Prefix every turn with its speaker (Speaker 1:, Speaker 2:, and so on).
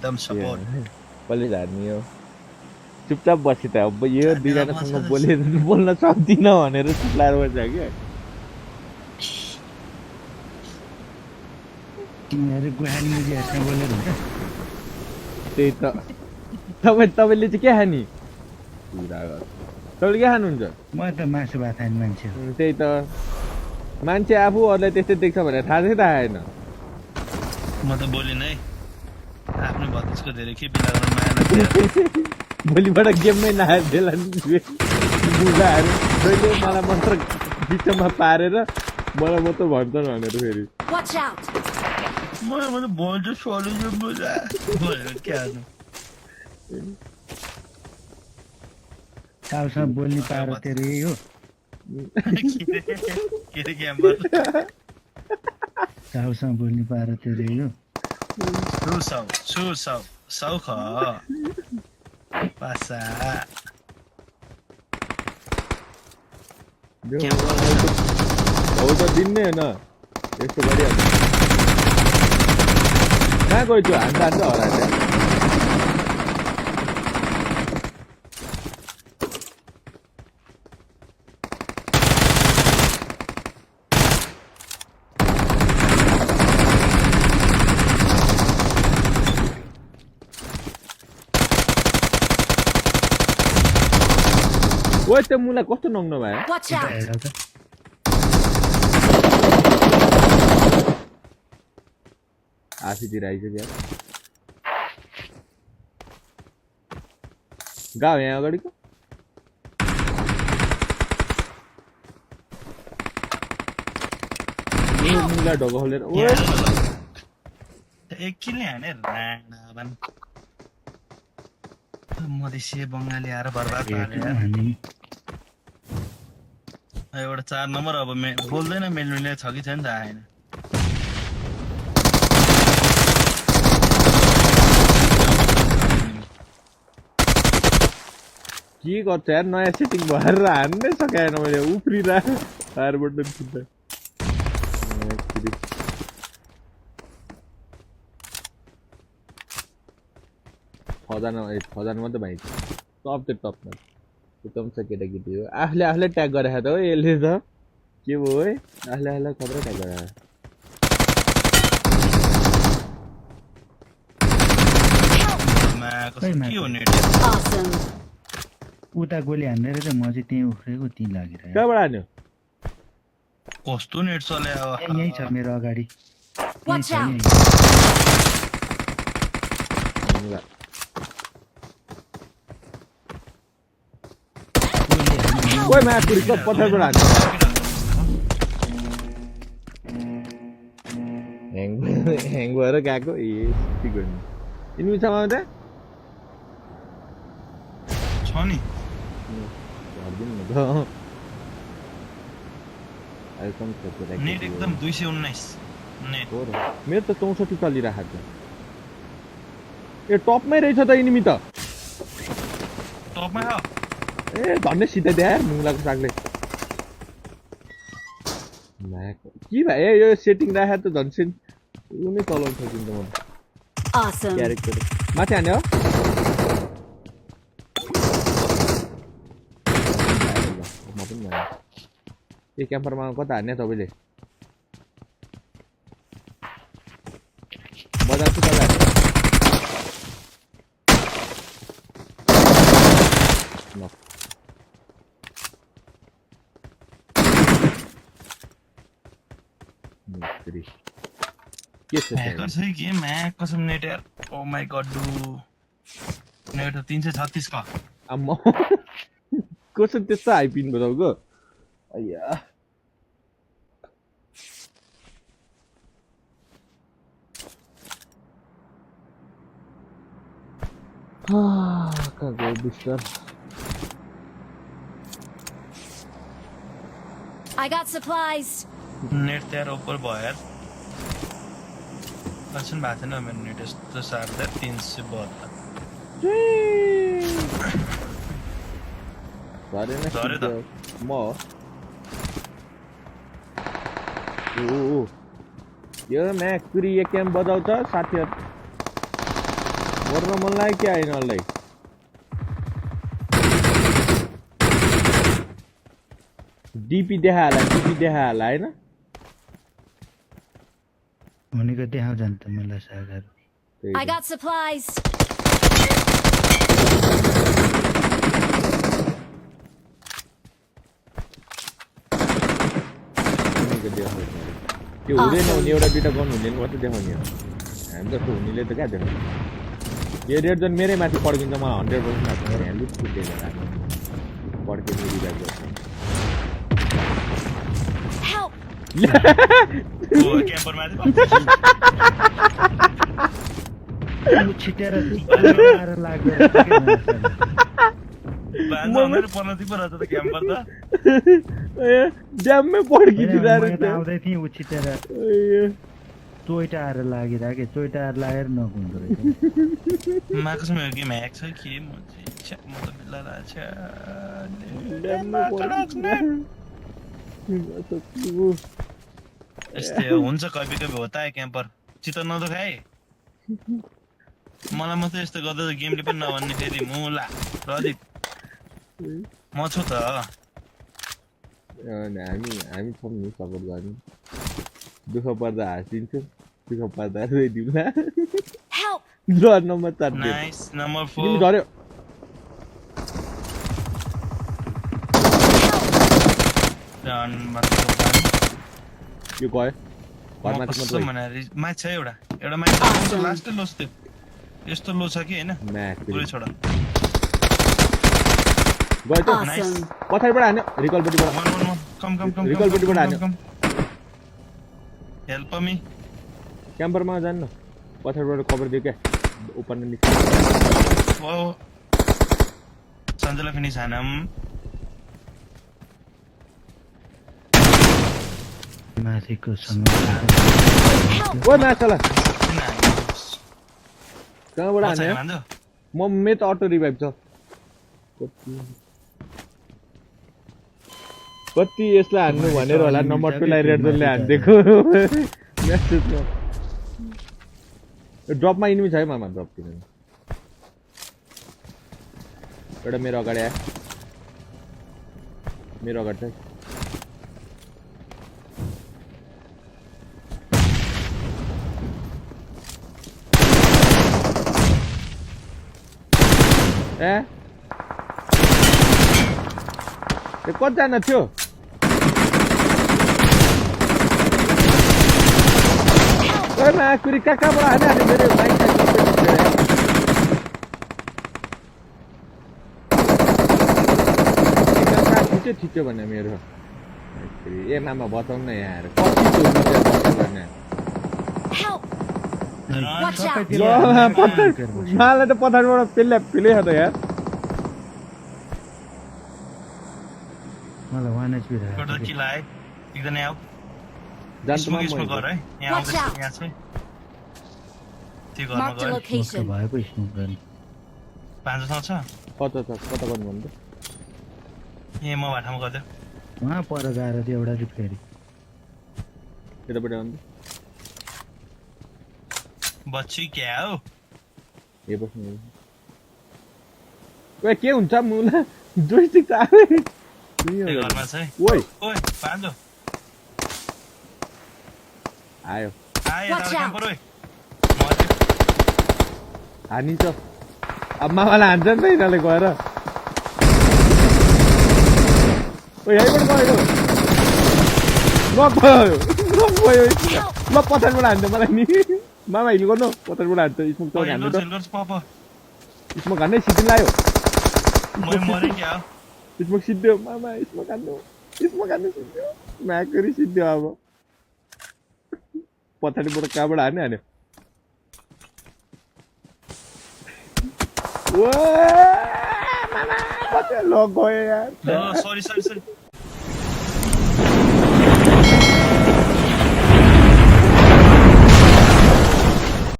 Speaker 1: एकदम सपोर्ट
Speaker 2: कसले झार्ने हो चुपचाप बसी त अब यो दुईजनासँग बोल्न सक्दिनँ भनेर चुप्लाएर बस्छ क्या
Speaker 3: तिमीहरू गुहानी मुजीहरूसँग बोलेर हुन्छ
Speaker 2: त्यही त तपाईँले चाहिँ के खाने तपाईँले के खानुहुन्छ
Speaker 3: म त मासु भात खाने मान्छे हो
Speaker 2: त्यही त मान्छे आफू अरूलाई त्यस्तै देख्छ भनेर थाहा चाहिँ थाहा आएन
Speaker 1: म त बोलिन है आफ्नो भतिजको धेरै के बिना गर्न माया लाग्छ
Speaker 2: भोलिबाट गेममै नहाल्थेला बुढाहरू जहिले मलाई मात्र बिचमा पारेर मलाई मात्र भन्छन् भनेर फेरि
Speaker 1: म त बोल्छ सलिज बोला बोलेर के हाल्नु
Speaker 3: ताउसँग बोल्ने पारो तेरो यही हो
Speaker 1: के रे क्याम्बर
Speaker 3: ताउसँग बोल्ने पारो तेरो यही हो
Speaker 1: सुसाउ ख पासा
Speaker 2: हो त दिन्ने होइन यस्तो गरिहाल्नु कहाँ गयो त्यो हान्छ हराएर ओए त्यो मुला कस्तो नङ्नो भयो आफीतिर आइसक्यो गाउँ यहाँ अगाडिको मुला ढोका खोलेर
Speaker 1: एकछिनले हाने राणावन मधेसी बङ्गाली आएर बर्बाद हाले एउटा 4 नम्बर अब बोल्दैन मेलमिले छ कि छैन थाहा छैन
Speaker 2: के गर्छ यार नयाँ सेटिङ भएर हान्नै सकेन मैले उफ्रिरा फायर बटन थिच्दा खजाना मात्रै भाइ टप त टपमा एकदम छ केटाकेटी हो आफूले ट्याग गरेको त हो यसले त के भयो है आफूले खतरा ट्याग गरे
Speaker 3: उता गोली हान्दै रहेछ म चाहिँ त्यहीँ उफ्रेको त्यहीँ लागिरहेको
Speaker 2: कहाँबाट हान्यो
Speaker 1: कस्तो नेट चल्यो
Speaker 3: यहीँ छ मेरो अगाडि
Speaker 2: ओए माथि पत्थरबाट हान्यो ह्याङ भएर गएको के गर्नु इनिमीसँग त
Speaker 1: छ नि नेट एकदम 219 नेट
Speaker 2: मेरो त 64 चलिरहेको छ ए टपमै रहेछ त इनिमी त
Speaker 1: टपमै हो
Speaker 2: ए धन्ने सिधै दे यार मुलाको सागले के भयो यो सेटिङ राखेर त झन् सेन उनी चलाउन सकिन्छ म क्यारेक्टर माथि हान्यो म पनि भयो ए क्याम्परमा कता हान्ने तपाईँले बजार चाहिँ कता हान्यो
Speaker 1: ह्याकर छ कि म्याक कसम नेट यार ओ माय गॉड डु नेट 336 का
Speaker 2: अम्म कसो त्यस्तो हाइपिन बताउको अय्या कहाँ गयो booster
Speaker 4: I got supplies.
Speaker 1: Net त्यहाँ ऊपर भयो यार दर्शन भएको छैन मेरो नेट यस्तो सार्दा 372
Speaker 2: झरे त म यो म्याक पुरी एक क्याम बजाउँछ साथीहरु मर्न मन लाग्यो क्या यिनीहरूलाई डिपी देखाहाला होइन
Speaker 3: भनेको देखाउ जान्छ मलाई सागर
Speaker 4: I got supplies.
Speaker 2: त्यो हुँदैन हुने एउटा दुइटा गर्नु हुँदैन मात्रै देखाउने हो हामी जस्तो हुनेले त कहाँ देखाउने यो रेड जोन मेरै माथि पड्किन्छ म 100% लाग्छ यहाँ लुट फुटेर पड्किने रिभाइभ गर्छ
Speaker 4: Help!
Speaker 1: ओ क्याम्पर माथि
Speaker 3: छिटेर आएर लाग्यो
Speaker 1: बाजा भनेर पर्न ती पर त क्याम्पर त
Speaker 2: ड्याममै पड्किदिँदा
Speaker 3: आउँदै थिएँ ऊ छिटेर चोइटा आएर लागिरहेको चोइटा आएर लागेर नकुन्दो रहेछ
Speaker 1: माको मेरो गेम ह्याक छ के म चाहिँ म त बिल्ला रहेछ यस्तै हो हुन्छ कभी कभी होता है क्याम्पर चित्त नदुखाए मलाई मात्रै यस्तो गर्दा त गेमले पनि नभन्ने फेरि मुला प्रदीप म छु त
Speaker 2: हामी छौँ नि सपोर्ट गर्ने दुःख पर्दा हाँसिदिन्छु दुःख पर्दा रोइदिउँला
Speaker 4: Help!
Speaker 2: ल नम्बर 4
Speaker 1: नाइस नम्बर 4
Speaker 2: तिमी झर्यो
Speaker 1: डन मात्र
Speaker 2: यो गयो घरमा
Speaker 1: कस्तो भनेर म्याच छ एउटा म्याच छ लास्टै लोस थियो यस्तो लो छ कि हैन पुरै छोड
Speaker 2: गयो त
Speaker 4: Awesome.
Speaker 2: पछाडिबाट हान्यो रिकलपट्टिबाट
Speaker 1: कम
Speaker 2: रिकलपट्टिबाट हान्यो
Speaker 1: हेल्प मी
Speaker 2: क्याम्परमा जान्न पछाडिबाट कभर दियो क्या ओपन निस्क्यो
Speaker 1: ओ सञ्जला फिनिस हानम
Speaker 3: माथिको सँग
Speaker 2: ओ माछाला कहाँबाट हान्यो म मेत अटो रिभाइभ छ कति यसलाई हान्नु भनेर होला नम्बर 2 लाई रेड जोनले हान्दिएको मेसेजमा ड्रपमा इनिमी छ है मामा ड्रप किन एउटा मेरो अगाडि आयो मेरो अगाडि छ ए कतिजना थियो कुरी कहाँबाट हाल्यो मेरो बाइक ठिक्यो भने मेरो ए मामा बताउनु न यहाँ आएर
Speaker 4: Watch out!
Speaker 2: मलाई त पछाडिबाट पेल्ला पेलै छ त यार
Speaker 3: मलाई 1 HP
Speaker 1: एउटा किल आए एकजना आऊ
Speaker 2: जान्छु
Speaker 1: स्मोक गर है यहाँ
Speaker 4: Watch out.
Speaker 1: यहाँ छ त्यो घरमा
Speaker 4: Mark the
Speaker 1: गयो
Speaker 4: location.
Speaker 3: भएको स्मोक गर्ने
Speaker 1: 500 छ
Speaker 2: कता गर्नु भन्नु त
Speaker 1: ए म भाटामा गर्दै
Speaker 3: उहाँ पर गएर थियो एउटा चाहिँ फेरि
Speaker 2: यतापट्टि आउनु
Speaker 1: बच्ची क्या हो
Speaker 2: ए बस्नु ओए के हुन्छ मुला जोइस्टिक त आयो
Speaker 1: त्यो घरमा छ है
Speaker 2: ओइ
Speaker 1: ओइ पाँचो
Speaker 2: आयो
Speaker 1: आए
Speaker 4: Watch
Speaker 1: दादा क्याम्पर
Speaker 4: out.
Speaker 1: ओइ
Speaker 2: हानिन्छ अब मामालाई हान्छ नि त यिनीहरूले गएर ओ यहीँबाट गयो ल पछाडिबाट हान्छ मलाई नि मामा हिल गर्नु पछाडिबाट हान्छ स्मोक चौक हान्नु त स्मोक हान्नै सिद्धिन लाग्यो स्मोक सिद्धियो मामा स्मोक हान्नु सिद्धियो म्याकरी सिद्धियो अब पछाडिबाट कहाँबाट हान्यो ओ मामा ल गयो यार
Speaker 1: सरी